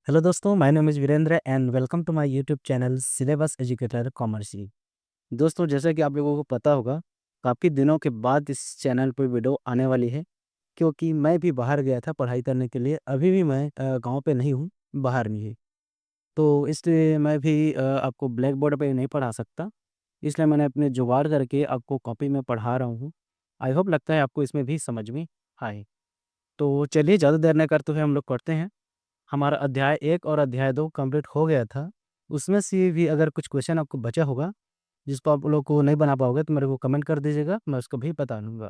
Hello दोस्तों, my name is Virendra and welcome to my YouTube channel syllabus educator commerce. दोस्तों, जैसा कि आप लोगों को पता होगा, काफ़ी दिनों के बाद इस चैनल पे वीडियो आने वाली है, क्योंकि मैं भी बाहर गया था पढ़ाई करने के लिए। अभी भी मैं गाँव पे नहीं हूँ, बाहर में ही। तो इसलिए मैं भी आपको ब्लैक बोर्ड पे नहीं पढ़ा सकता, इसलिए मैंने अपने जुगाड़ करके आपको कॉपी में पढ़ा रहा हूँ। आई होप लगता है आपको इसमें भी समझ में आए। तो चलिए ज़्यादा देर नहीं करते हुए हम लोग पढ़ते हैं। हमारा अध्याय 1 और अध्याय 2 कंप्लीट हो गया था। उसमें से भी अगर कुछ क्वेश्चन आपको बचा होगा, जिसको आप लोग को नहीं बना पाओगे, तो मेरे को कमेंट कर दीजिएगा, मैं उसको भी बता दूँगा।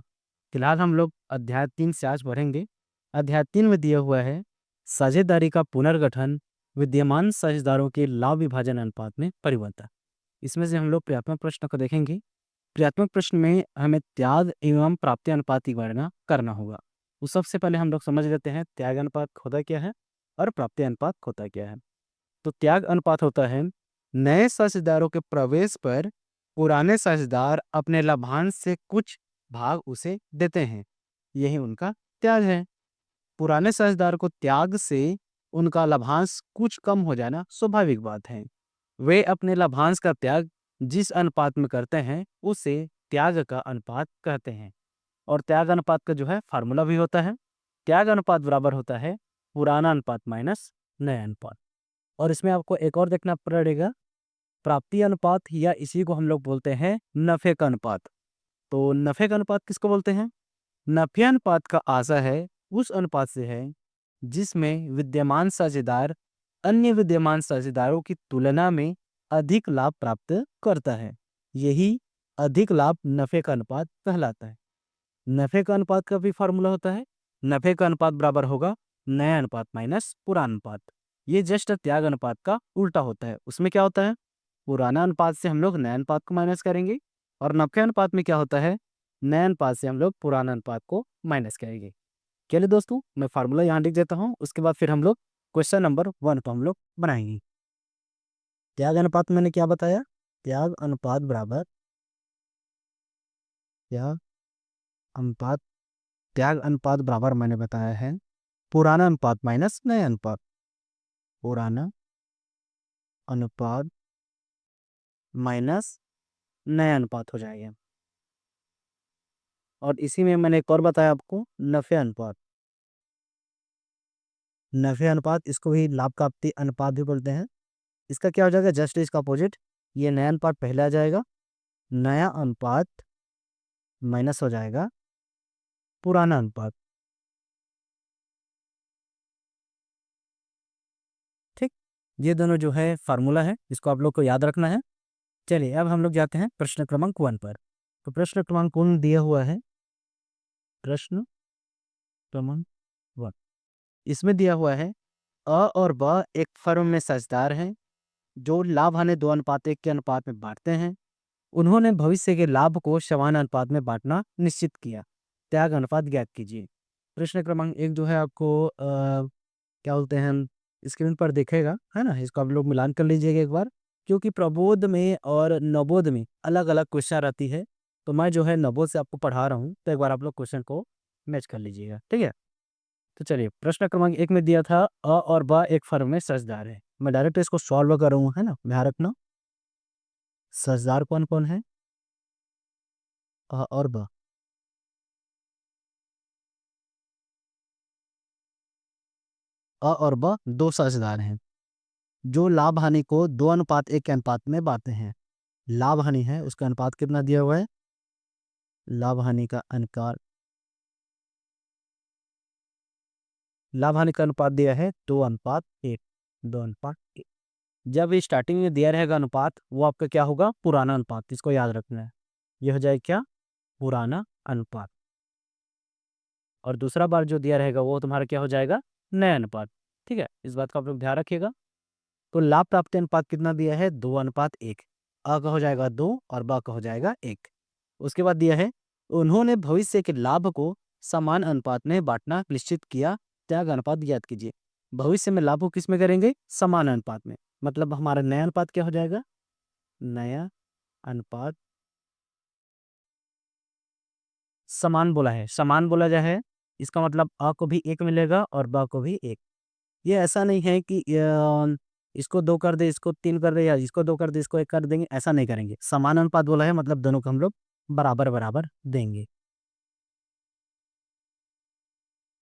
फिलहाल हम लोग अध्याय 3 से आज पढ़ेंगे। अध्याय 3 में दिया हुआ है साझेदारी का पुनर्गठन, विद्यमान साझेदारों के लाभ विभाजन अनुपात में परिवर्तन। इसमें से हम लोग क्रियात्मक प्रश्न को देखेंगे। क्रियात्मक प्रश्न में हमें त्याग एवं प्राप्ति अनुपात की गणना करना होगा। तो सबसे पहले हम लोग समझ लेते हैं त्याग अनुपात होता क्या है और प्राप्ति अनुपात होता क्या है। तो त्याग अनुपात होता है नए साझेदारों के प्रवेश पर पुराने साझेदार अपने लाभांश से कुछ भाग उसे देते हैं, यही उनका त्याग है। पुराने साझेदार को त्याग से उनका लाभांश कुछ कम हो जाना स्वाभाविक बात है। वे अपने लाभांश का त्याग जिस अनुपात में करते हैं उसे त्याग का अनुपात कहते हैं। और त्याग अनुपात का जो है फार्मूला भी होता है, त्याग अनुपात बराबर होता है पुराना अनुपात माइनस नया अनुपात। और इसमें आपको एक और देखना पड़ेगा, प्राप्ति अनुपात या इसी को हम लोग बोलते हैं नफे का अनुपात। तो नफे का अनुपात किसको बोलते हैं? नफे अनुपात का आशा है उस अनुपात से है जिसमें विद्यमान साझेदार अन्य विद्यमान साझेदारों की तुलना में अधिक लाभ प्राप्त करता है। यही अधिक लाभ नफे का अनुपात कहलाता है। नफे का अनुपात का भी फार्मूला होता है, नफे का अनुपात बराबर होगा नया अनुपात माइनस पुराना अनुपात। ये जस्ट त्याग अनुपात का उल्टा होता है। उसमें क्या होता है, पुराना अनुपात से हम लोग नया अनुपात को माइनस करेंगे, और नफे अनुपात में क्या होता है, नया अनुपात से हम लोग पुराना अनुपात को माइनस करेंगे। चलिए दोस्तों, मैं फार्मूला यहाँ लिख देता हूँ, उसके बाद फिर हम लोग क्वेश्चन नंबर 1 को हम लोग बनाएंगे। त्याग अनुपात मैंने क्या बताया, त्याग अनुपात बराबर त्याग अनुपात त्याग अनुपात बराबर मैंने बताया है पुराना अनुपात माइनस नया अनुपात। पुराना अनुपात माइनस नया अनुपात हो जाएगा। और इसी में मैंने एक और बताया आपको, नफे अनुपात। नफे अनुपात, इसको भी लाभ प्राप्ति अनुपात भी बोलते हैं। इसका क्या हो जाएगा, जस्ट इसका अपोजिट। ये नया अनुपात पहले आ जाएगा, नया अनुपात माइनस हो जाएगा पुराना अनुपात। ठीक, ये दोनों जो है फार्मूला है, इसको आप लोग को याद रखना है। चलिए अब हम लोग जाते हैं प्रश्न क्रमांक 1 पर। तो प्रश्न क्रमांक 1 दिया हुआ है, प्रश्न क्रमांक 1 इसमें दिया हुआ है अ और ब एक फर्म में साझेदार हैं जो लाभ हानि 2:1 के अनुपात में बांटते हैं। उन्होंने भविष्य के लाभ को समान अनुपात में बांटना निश्चित किया। त्याग अनुपात ज्ञात कीजिए। प्रश्न क्रमांक 1 जो है आपको क्या बोलते हैं, हम स्क्रीन पर दिखेगा, है ना। इसको आप लोग मिलान कर लीजिएगा एक बार, क्योंकि प्रबोध में और नवोध में अलग अलग क्वेश्चन रहती है। तो मैं जो है नवोध से आपको पढ़ा रहा हूँ, तो एक बार आप लोग क्वेश्चन को मैच कर लीजिएगा, ठीक है। तो चलिए, प्रश्न क्रमांक 1 में दिया था अ और ब एक फर्म में साझेदार है। मैं डायरेक्ट इसको सॉल्व कर रहा हूँ, है ना, ध्यान रखना। साझेदार कौन कौन है, अ और ब। अ और ब दो साझेदार हैं जो लाभ हानि को 2:1 के अनुपात में बांटते हैं। लाभ हानि है, उसका अनुपात कितना दिया हुआ है, लाभ हानि का अनुपात, लाभ हानि का अनुपात दिया है 2:1। 2:1। जब स्टार्टिंग में दिया रहेगा अनुपात, वो आपका क्या होगा, पुराना अनुपात। इसको याद रखना है, यह हो जाए क्या, पुराना अनुपात। और दूसरा बार जो दिया रहेगा वो तुम्हारा क्या हो जाएगा, नया अनुपात। ठीक है, इस बात का आप लोग ध्यान रखिएगा। तो लाभ प्राप्ति अनुपात कितना दिया है, 2:1। अ का हो जाएगा 2 और ब का हो जाएगा 1। उसके बाद दिया है उन्होंने भविष्य के लाभ को समान अनुपात में बांटना निश्चित किया। त्याग अनुपात ज्ञात कीजिए। भविष्य में लाभ को किस में करेंगे, समान अनुपात में। मतलब हमारा नया अनुपात क्या हो जाएगा, नया अनुपात समान बोला है, समान बोला जाए है, इसका मतलब अ को भी 1 मिलेगा और ब को भी 1। ये ऐसा नहीं है कि इसको 2 कर दे, इसको 3 कर दे, या इसको 2 कर दे, इसको 1 कर देंगे, ऐसा नहीं करेंगे। समान अनुपात बोला है मतलब दोनों को हम लोग बराबर-बराबर देंगे।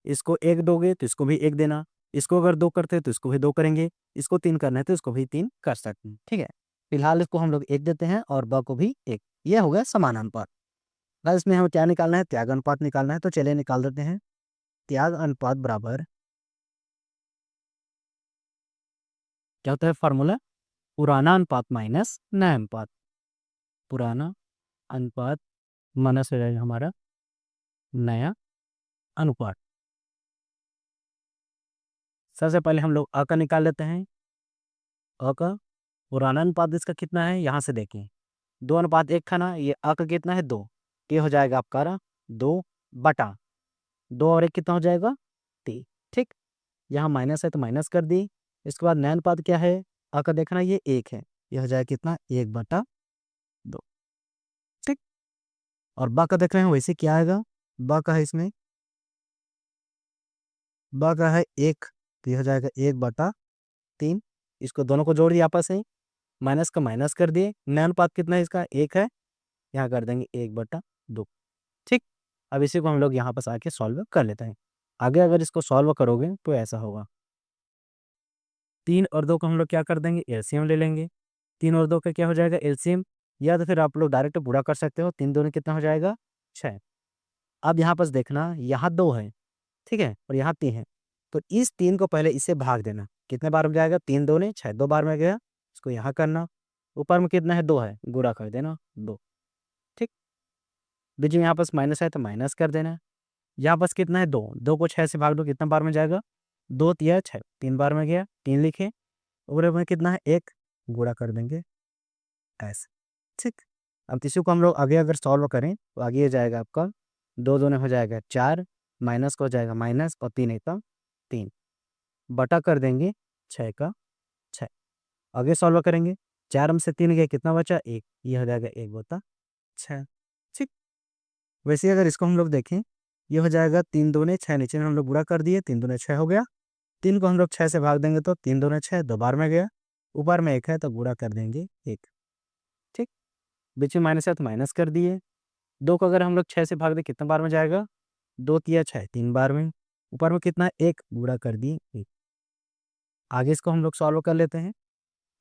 इसको 1 दोगे तो इसको भी 1 देना, इसको अगर 2 करते हैं तो इसको भी 2 करेंगे, इसको 3 करना है तो इसको भी 3 कर सकते हैं, ठीक है? फिलहाल इसको हम लोग 1 देते हैं और ब को भी 1। ये हो गया समान अनुपात। अब इसमें हमें क्या निकालना है? त्याग अनुपात निकालना है, तो चलिए निकाल देते हैं। त्याग अनुपात बराबर क्या होता है फॉर्मूला? पुराना अनुपात माइनस नया अनुपात। पुराना अनुपात माइनस हो जाएगा हमारा नया अनुपात। सबसे पहले हम लोग अ का निकाल लेते हैं। अ का पुराना अनुपात इसका कितना है? यहाँ से देखें 2:1 था ना, ये अ का कितना है? 2। ये हो जाएगा आपका 2 बटा 2 और 1 कितना हो जाएगा? 3। ठीक, यहाँ माइनस है तो माइनस कर दी। इसके बाद नया अनुपात क्या है? अ का देखना ये 1 है, ये हो जाएगा कितना? 1/2। ठीक, और ब का देख रहे हैं वैसे क्या आएगा? ब का है इसमें, ब का है 1, तो ये हो जाएगा 1/3। इसको दोनों को जोड़ दिया आपस में, माइनस का माइनस कर दिए। नया अनुपात कितना है इसका? 1 है, यहाँ कर देंगे 1/2। ठीक, अब इसी को हम लोग यहाँ पास आके सॉल्व कर लेते हैं। आगे अगर इसको सॉल्व करोगे तो ऐसा होगा, 3 और 2 को हम लोग क्या कर देंगे? एलसीएम ले लेंगे। 3 और 2 का क्या हो जाएगा? एलसीएम, या तो फिर आप लोग डायरेक्ट पूरा कर सकते हो। 3 दूनी कितना हो जाएगा? 6। अब यहाँ पास देखना, यहाँ 2 है, ठीक है, और यहाँ 3 है, तो इस 3 को पहले इससे भाग देना। कितने बार में जाएगा? 3 दूनी 6, 2 बार में गया, इसको यहाँ करना। ऊपर में कितना है? 2 है, गुणा कर देना 2। ठीक, बीच में यहाँ पास माइनस है तो माइनस कर देना। यहाँ पास कितना है? 2, 2 को 6 से भाग दो, कितना बार में जाएगा? 2 तिया 6, 3 बार में गया, 3 लिखे। ऊपर में कितना है? 1, गुणा कर देंगे ऐसे। ठीक, अब इसी को हम लोग आगे अगर सॉल्व करें तो आगे ये जाएगा आपका 2 दूने हो जाएगा 4, माइनस को हो जाएगा माइनस, और 3 एकम 3, बटा कर देंगे 6 का 6। आगे सॉल्व करेंगे, 4 में से 3 गए, कितना बचा? 1, ये हो जाएगा 1/6। ठीक, वैसे अगर इसको हम लोग देखें, ये हो जाएगा 3 दूने 6, नीचे में हम लोग बुरा कर दिए, 3 दूने 6 हो गया। 3 को हम लोग 6 से भाग देंगे तो 3 दूने 6, 2 बार में गया, ऊपर में 1 है तो गुणा कर देंगे 1। ठीक, बीच में माइनस है तो माइनस कर दिए। 2 को अगर हम लोग 6 से भाग दें, कितना बार में जाएगा? 2 तिया 6, 3 बार में। ऊपर में कितना है? 1, गुणा कर दिए 1। आगे इसको हम लोग सॉल्व कर लेते हैं।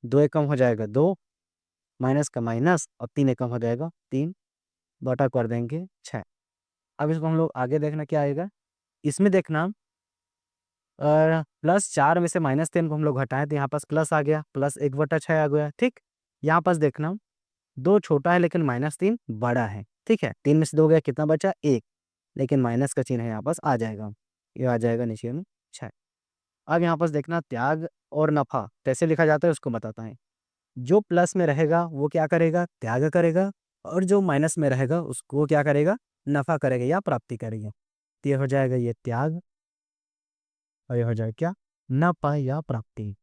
2 एकम हो जाएगा 2, माइनस का माइनस, और 3 एकम हो जाएगा 3, बटा कर देंगे 6। अब इसको हम लोग आगे देखना क्या आएगा। इसमें देखना +4 में से -3 को हम लोग घटाएं तो यहाँ पास प्लस आ गया, प्लस 1/6 आ गया। ठीक, यहाँ पास देखना 2 छोटा है लेकिन -3 बड़ा है। ठीक है, 3 में से 2 गया, कितना बचा? 1, लेकिन माइनस का चिन्ह यहाँ पास आ जाएगा, ये आ जाएगा नीचे में 6। अब यहाँ पास देखना त्याग और नफा कैसे लिखा जाता है उसको बताता है। जो प्लस में रहेगा वो क्या करेगा? त्याग करेगा, और जो माइनस में रहेगा उसको क्या करेगा? नफा करेगा या प्राप्ति करेगा। तो ये हो जाएगा ये त्याग, और ये हो जाएगा क्या? नफा या प्राप्ति।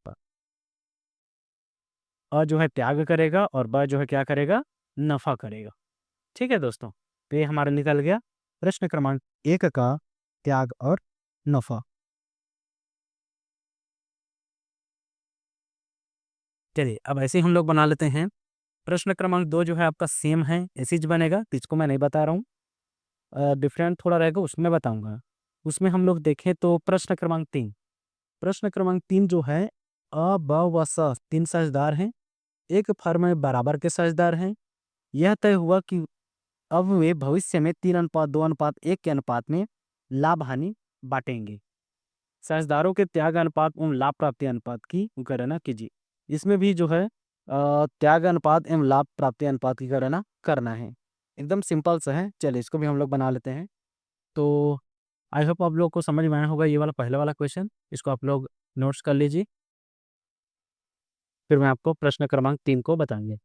अ जो है त्याग करेगा और ब जो है क्या करेगा? नफा करेगा। ठीक है दोस्तों, तो ये हमारा निकल गया प्रश्न क्रमांक 1 का त्याग और नफा। चलिए अब ऐसे ही हम लोग बना लेते हैं। प्रश्न क्रमांक 2 जो है आपका सेम है, ऐसे ही बनेगा, तो इसको मैं नहीं बता रहा हूँ। डिफरेंट थोड़ा रहेगा, उसमें बताऊंगा। उसमें हम लोग देखें तो प्रश्न क्रमांक 3, प्रश्न क्रमांक 3 जो है, अ ब व स 3 साझेदार हैं, एक फर्म में बराबर के साझेदार हैं। यह तय हुआ कि अब वे भविष्य में 3:2:1 के अनुपात में लाभ हानि बांटेंगे। साझेदारों के त्याग अनुपात एवं लाभ प्राप्ति अनुपात की गणना कीजिए। इसमें भी जो है त्याग अनुपात एवं लाभ प्राप्ति अनुपात की गणना करना है। एकदम सिंपल सा है, चलिए इसको भी हम लोग बना लेते हैं। तो आई होप आप लोग को समझ में आया होगा ये वाला पहला वाला क्वेश्चन। इसको आप लोग नोट्स कर लीजिए, फिर मैं आपको प्रश्न क्रमांक 3 को बताएंगे।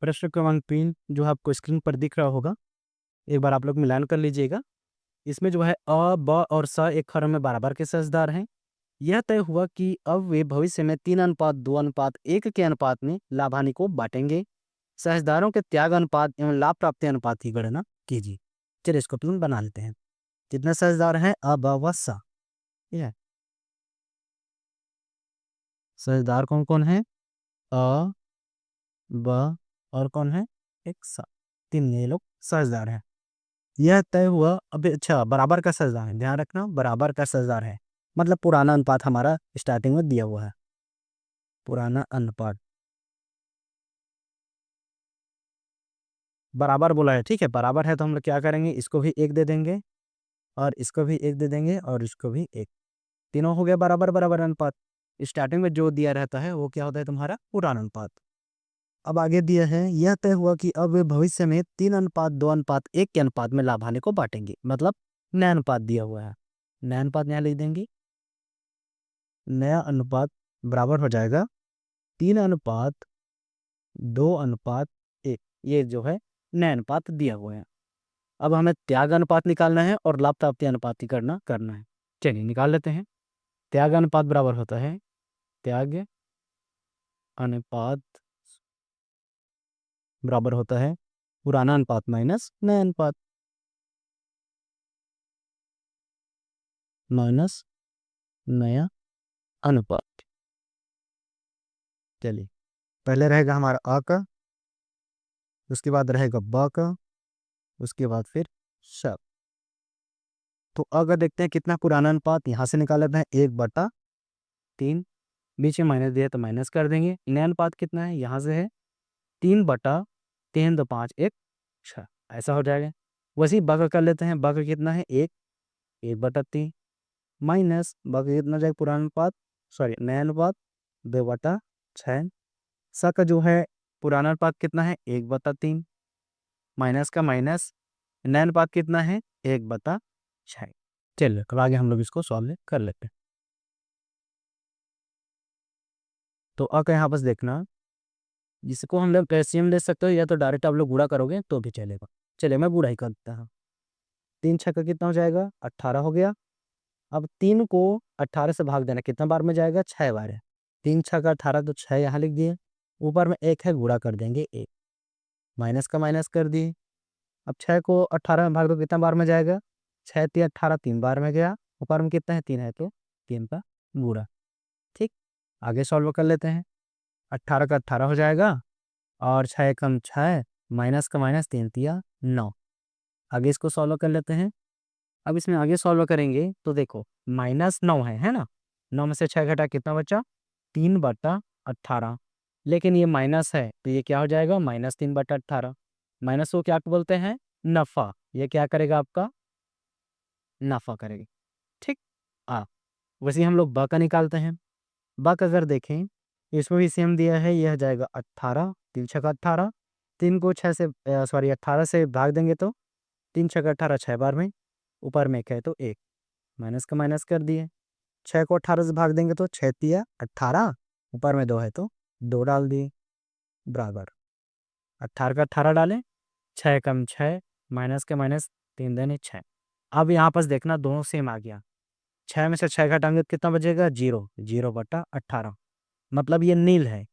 प्रश्न क्रमांक 3 जो है आपको स्क्रीन पर दिख रहा होगा, एक बार आप लोग मिलान कर लीजिएगा। इसमें जो है अ, ब और स एक फर्म में बराबर के साझेदार हैं। यह तय हुआ कि अब वे भविष्य में 3:2:1 के अनुपात में लाभ हानि को बांटेंगे। साझेदारों के त्याग अनुपात एवं लाभ प्राप्ति अनुपात की गणना कीजिए। चलिए इसको प्लेन बना लेते हैं। कितने साझेदार हैं? अ, ब, व, स। ठीक है, साझेदार कौन कौन है? अ, ब और कौन है? एक सा। तीन ये लोग साझेदार हैं। यह तय हुआ। अभी अच्छा, बराबर का साझेदार है, ध्यान रखना, बराबर का साझेदार है, मतलब पुराना अनुपात हमारा स्टार्टिंग में दिया हुआ है, पुराना अनुपात बराबर बोला है। ठीक है, बराबर है तो हम लोग क्या करेंगे, इसको भी एक दे देंगे और इसको भी एक दे देंगे और इसको भी एक। तीनों हो गया बराबर बराबर अनुपात। स्टार्टिंग में जो दिया रहता है वो क्या होता है? तुम्हारा पुराना अनुपात। अब आगे दिया है, यह तय हुआ कि अब वे भविष्य में 3:2:1 के अनुपात में लाभ हानि को बांटेंगे, मतलब नया अनुपात दिया हुआ है। नया अनुपात यहाँ लिख देंगे। नया अनुपात बराबर हो जाएगा 3:2:1। ये जो है नया अनुपात दिया हुआ है। अब हमें त्याग अनुपात निकालना है और लाभ प्राप्ति अनुपात की गणना करना है। चलिए निकाल लेते हैं। त्याग अनुपात बराबर होता है, त्याग अनुपात बराबर होता है पुराना अनुपात माइनस नया अनुपात, माइनस नया अनुपात। चलिए, पहले रहेगा हमारा अ का, उसके बाद रहेगा ब का, उसके बाद फिर श। तो अगर देखते हैं कितना पुराना अनुपात, यहाँ से निकाल लेते हैं 1/3। बीच में माइनस दिया तो माइनस कर देंगे। नया अनुपात कितना है? यहाँ से है 3/3 2 5 1 6, ऐसा हो जाएगा। वैसे ही ब का कर लेते हैं। ब का कितना है? 1/3 माइनस ब का कितना जाएगा पुराना अनुपात, सॉरी नया अनुपात 2/6। स का जो है पुराना अनुपात कितना है? 1/3 माइनस का माइनस, नया अनुपात कितना है? 1/6। चलिए अब आगे हम लोग इसको सॉल्व कर लेते हैं। तो अ का यहाँ बस देखना, जिसको हम लोग कैल्शियम ले सकते हो या तो डायरेक्ट आप लोग गुणा करोगे तो भी चलेगा। चलिए मैं गुणा ही कर देता हूँ। 3 6 का कितना हो जाएगा? 18 हो गया। अब 3 को 18 से भाग देना, कितना बार में जाएगा? 6 बार है। 3 6 का 18 तो 6 यहाँ लिख दिए। ऊपर में 1 है, गुणा कर देंगे 1, माइनस का माइनस कर दिए। अब 6 को 18 में भाग दो, कितना बार में जाएगा? 6 3 18, 3 बार में गया। ऊपर में कितना है? 3 है तो 3 का गुणा। ठीक, आगे सॉल्व कर लेते हैं। 18 का 18 हो जाएगा और 6 कम 6, माइनस का माइनस, 3 तिया 9। आगे इसको सॉल्व कर लेते हैं। अब इसमें आगे सॉल्व करेंगे तो देखो -9 है ना। 9 में से 6 घटा कितना बचा? 3/18। लेकिन ये माइनस है तो ये क्या हो जाएगा? -3/18। माइनस को क्या बोलते हैं? नफा। ये क्या करेगा? आपका नफा करेगी। ठीक। वैसे ही हम लोग ब का निकालते हैं। ब का अगर देखें, इसमें भी सेम दिया है, यह जाएगा 18, 3 6 का 18। 3 को 6 से सॉरी 18 से भाग देंगे तो 3 6 का 18, 6 बार में। ऊपर में 1 है तो 1, माइनस का माइनस कर दिए। 6 को 18 से भाग देंगे तो 6 तिया 18, ऊपर में 2 है तो 2 डाल दिए, बराबर 18 का 18 डालें, 6 कम 6, माइनस का माइनस, 3 दूनी 6। अब यहाँ पर देखना दोनों सेम आ गया। 6 में से 6 घटाएंगे तो कितना बचेगा? 0, 0/18, मतलब ये नील है।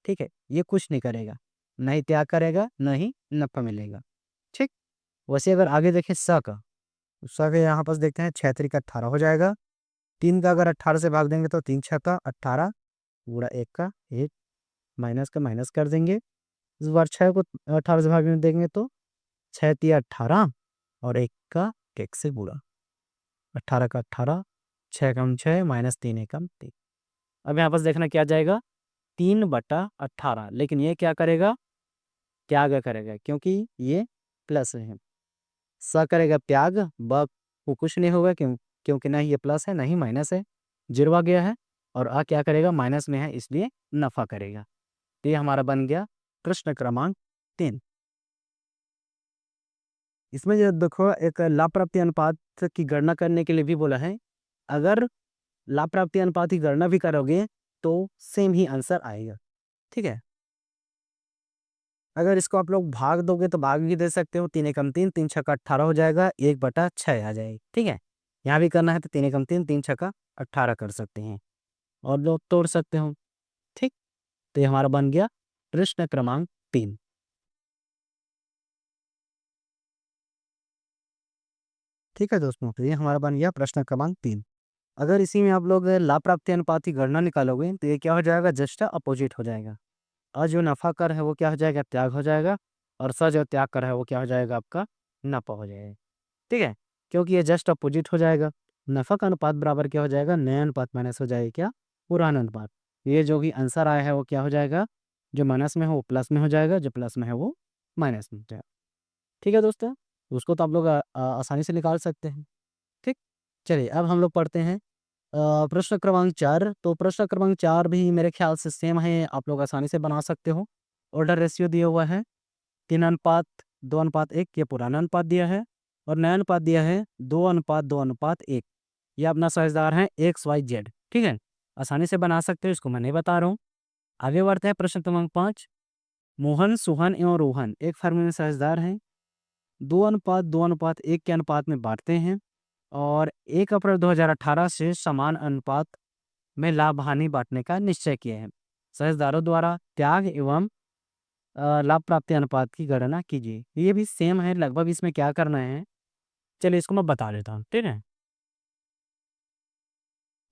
ठीक है, ये कुछ नहीं करेगा, न ही त्याग करेगा न ही नफा मिलेगा। ठीक। वैसे अगर आगे देखें स का, स का यहाँ पर देखते हैं 6 3 का 18 हो जाएगा। 3 का अगर 18 से भाग देंगे तो 3 6 का 18, पूरा 1 का 1, माइनस का माइनस कर देंगे। इस बार 6 को 18 से भाग देंगे तो 6 तिया 18 और 1 का 1 से बुरा, 18 का 18, 6 कम 6, माइनस 3 एकम 3। अब यहाँ पर देखना क्या जाएगा? 3/18, लेकिन ये क्या करेगा? त्याग करेगा, क्योंकि ये प्लस है। स करेगा त्याग, ब को कुछ नहीं होगा क्योंकि ना ही ये प्लस है ना ही माइनस है, जीरो आ गया है। और आ क्या करेगा? माइनस में है, इसलिए नफा करेगा। तो ये हमारा बन गया प्रश्न क्रमांक 3। इसमें जो देखो एक लाभ प्राप्ति अनुपात की गणना करने के लिए भी बोला है। अगर लाभ प्राप्ति अनुपात की गणना भी करोगे तो सेम ही आंसर आएगा। ठीक है, अगर इसको आप लोग भाग दोगे तो भाग भी दे सकते हो। 3 एकम 3, 3 छक्का 18 हो जाएगा, 1/6 आ जाएगी। ठीक है, यहाँ भी करना है तो 3 एकम 3, 3 छक्का 18 कर सकते हैं और लोग तोड़ सकते हो। ठीक, तो ये हमारा बन गया प्रश्न क्रमांक 3। ठीक है दोस्तों, तो ये हमारा बन गया प्रश्न क्रमांक 3। अगर इसी में आप लोग लाभ प्राप्ति अनुपात की गणना निकालोगे तो ये क्या हो जाएगा, जस्ट अपोजिट हो जाएगा। जो नफा कर है वो क्या हो जाएगा, त्याग हो जाएगा, और जो त्याग कर है वो क्या हो जाएगा, आपका नफा हो जाएगा। ठीक है, क्योंकि ये जस्ट अपोजिट हो जाएगा। नफा का अनुपात बराबर क्या हो जाएगा, नया अनुपात माइनस हो जाएगा क्या, पुराना अनुपात। ये जो भी आंसर आया है वो क्या हो जाएगा, जो माइनस में है वो प्लस में हो जाएगा, जो प्लस में है वो माइनस में हो जाएगा। ठीक है दोस्तों, उसको तो आप लोग आसानी से निकाल सकते हैं। ठीक, चलिए अब हम लोग पढ़ते हैं प्रश्न क्रमांक 4। तो प्रश्न क्रमांक 4 भी मेरे ख्याल से सेम है, आप लोग आसानी से बना सकते हो। ऑर्डर रेशियो दिया हुआ है 3:2:1, ये पुराना अनुपात दिया है, और नया अनुपात दिया है 2:2:1। ये अपना साझेदार है XYZ। ठीक है, आसानी से बना सकते हो, इसको मैं नहीं बता रहा हूँ। आगे बढ़ते हैं प्रश्न क्रमांक 5। मोहन, सोहन एवं रोहन एक फर्म में साझेदार हैं, 2:2:1 के अनुपात में बांटते हैं, और 1 अप्रैल 2018 से समान अनुपात में लाभ हानि बांटने का निश्चय किए हैं। साझेदारों द्वारा त्याग एवं लाभ प्राप्ति अनुपात की गणना कीजिए। ये भी सेम है लगभग, इसमें क्या करना है, चलिए इसको मैं बता देता हूँ। ठीक है,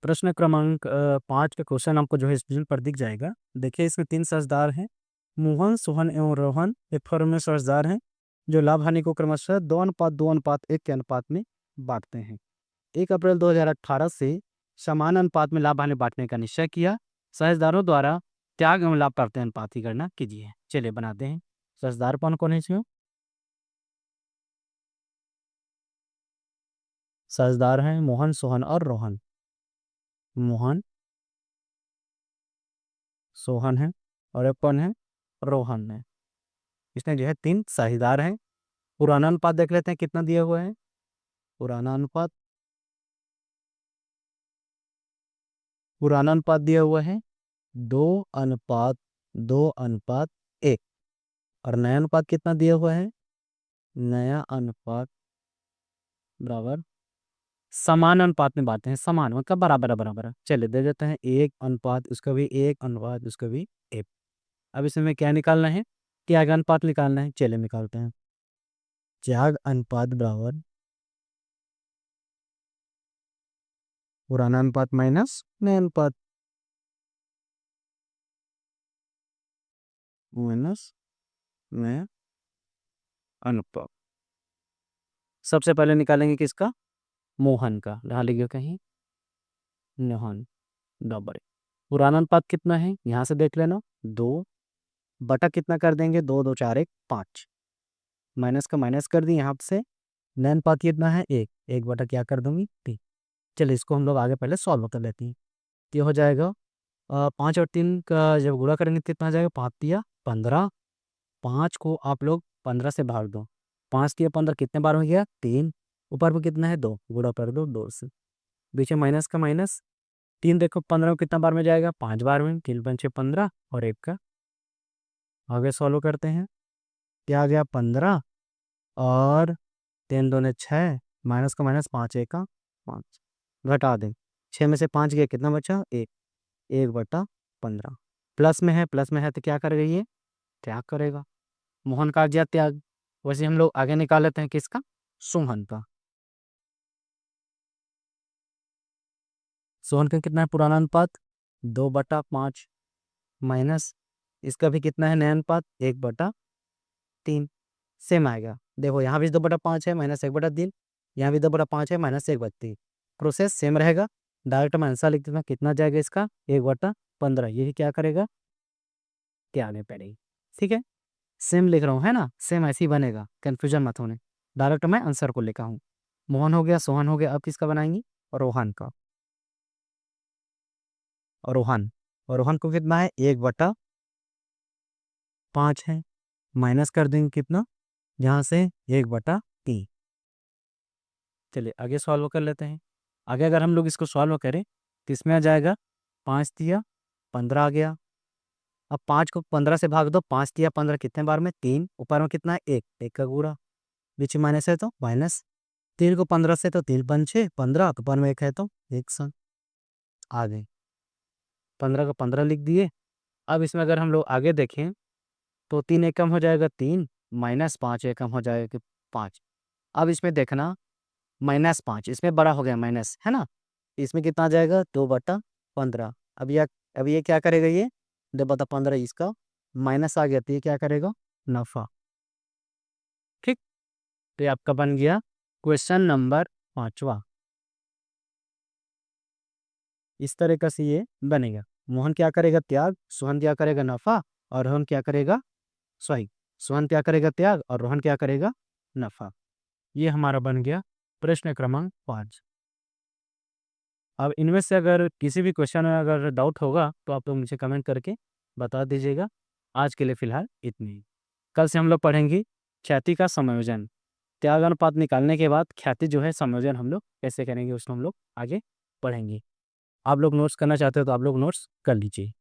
प्रश्न क्रमांक 5 का क्वेश्चन आपको जो है स्क्रीन पर दिख जाएगा। देखिए, इसमें 3 साझेदार हैं, मोहन, सोहन एवं रोहन एक फर्म में साझेदार हैं, जो लाभ हानि को क्रमशः 2:2:1 के अनुपात में बांटते हैं। 1 अप्रैल 2018 से समान अनुपात में लाभ हानि बांटने का निश्चय किया। साझेदारों द्वारा त्याग एवं लाभ प्राप्ति अनुपात की गणना कीजिए। चलिए बनाते हैं। साझेदार कौन कौन है इसमें, साझेदार हैं मोहन, सोहन और रोहन। मोहन, सोहन है, और एक कौन है, रोहन है। इसमें जो है 3 साझेदार हैं। पुराना अनुपात देख लेते हैं कितना दिया हुआ है। पुराना अनुपात, पुराना अनुपात दिया हुआ है 2:2:1, और नया अनुपात कितना दिया हुआ है, नया अनुपात बराबर समान अनुपात में बांटते हैं, समान मतलब बराबर है, बराबर है। चलिए दे देते हैं 1:1, उसका भी 1:1, उसका भी 1। अब इसमें क्या निकालना है, त्याग अनुपात निकालना है। चलिए निकालते हैं। त्याग अनुपात बराबर पुराना अनुपात माइनस नया अनुपात, माइनस नया अनुपात। सबसे पहले निकालेंगे किसका, मोहन का। यहाँ लिखिए कहीं, मोहन डबल। पुराना अनुपात कितना है, यहाँ से देख लेना, 2 बटा कितना कर देंगे, 2 2 4 1 5, माइनस का माइनस कर दी यहाँ से। नया अनुपात कितना है, 1, 1 बटा क्या कर दूंगी, 3। चलिए इसको हम लोग आगे पहले सॉल्व कर लेते हैं। तो ये हो जाएगा 5 और 3 का जब गुणा करेंगे तो कितना आ जाएगा, 5×3 = 15। 5 को आप लोग 15 से भाग दो, 5×3 = 15 कितने बार हो गया, 3। ऊपर में कितना है, 2, गुणा कर दो 2 से, बीच में माइनस का माइनस। 3 देखो 15 को कितना बार में जाएगा, 5 बार में। 3×5 = 15, और 1 का आगे सॉल्व करते हैं। क्या आ गया, 15, और 3×2 = 6, माइनस का माइनस, 5×1 = 5, घटा दें। 6 में से 5 गया, कितना बचा, 1, 1/15। प्लस में है तो क्या करेगा, ये त्याग करेगा। मोहन का दिया त्याग। वैसे हम लोग आगे निकाल लेते हैं किसका, सोहन का। सोहन का कितना है, पुराना अनुपात 2/5, माइनस इसका भी कितना है, नया अनुपात 1/3। सेम आएगा। देखो यहाँ भी 2/5 है, -1/3। यहाँ भी 2/5 है, -1/3। प्रोसेस सेम रहेगा। डायरेक्ट मैं आंसर लिख देता हूँ, कितना जाएगा इसका, 1/15। यही क्या करेगा, क्या आगे पड़ेगी। ठीक है, सेम लिख रहा हूँ, है ना, सेम ऐसे ही बनेगा, कन्फ्यूजन मत होने। डायरेक्ट मैं आंसर को लिखा हूँ। मोहन हो गया, सोहन हो गया, अब किसका बनाएंगे, रोहन का। और रोहन, और रोहन को कितना है, 1/5 है, माइनस कर देंगे कितना, यहाँ से 1/3। चलिए आगे सॉल्व कर लेते हैं। आगे अगर हम लोग इसको सॉल्व करें तो इसमें आ जाएगा 5×3 = 15 आ गया। अब 5 को 15 से भाग दो, 5×3 = 15 कितने बार में, 3। ऊपर में कितना है, 1, 1 का गुणा, बीच में माइनस है तो माइनस। 3 को 15 से तो 3×5 = 15, तो ऊपर में 1 है तो 1 सन आ गए। 15 का 15 लिख दिए। अब इसमें अगर हम लोग आगे देखें तो 3 एकम हो जाएगा 3, -5 एकम हो जाएगा 5। अब इसमें देखना, -5, इसमें बड़ा हो गया माइनस, है ना? इसमें कितना आ जाएगा 2/15। अब ये क्या करेगा ये 2/15 इसका माइनस आ गया तो ये क्या करेगा नफ़ा। ठीक? तो ये आपका बन गया क्वेश्चन नंबर 5वां। इस तरीक़े से ये बनेगा। मोहन क्या करेगा त्याग, सोहन क्या करेगा नफ़ा और रोहन क्या करेगा सॉरी सोहन क्या करेगा त्याग और रोहन क्या करेगा नफ़ा। ये हमारा बन गया प्रश्न क्रमांक 5। अब इनमें से अगर किसी भी क्वेश्चन में अगर डाउट होगा तो आप लोग मुझे कमेंट करके बता दीजिएगा। आज के लिए फ़िलहाल इतनी ही। कल से हम लोग पढ़ेंगे ख्याति का समायोजन। त्याग अनुपात निकालने के बाद ख्याति जो है समायोजन हम लोग कैसे करेंगे उसको हम लोग आगे पढ़ेंगे। आप लोग नोट्स करना चाहते हो तो आप लोग नोट्स कर लीजिए।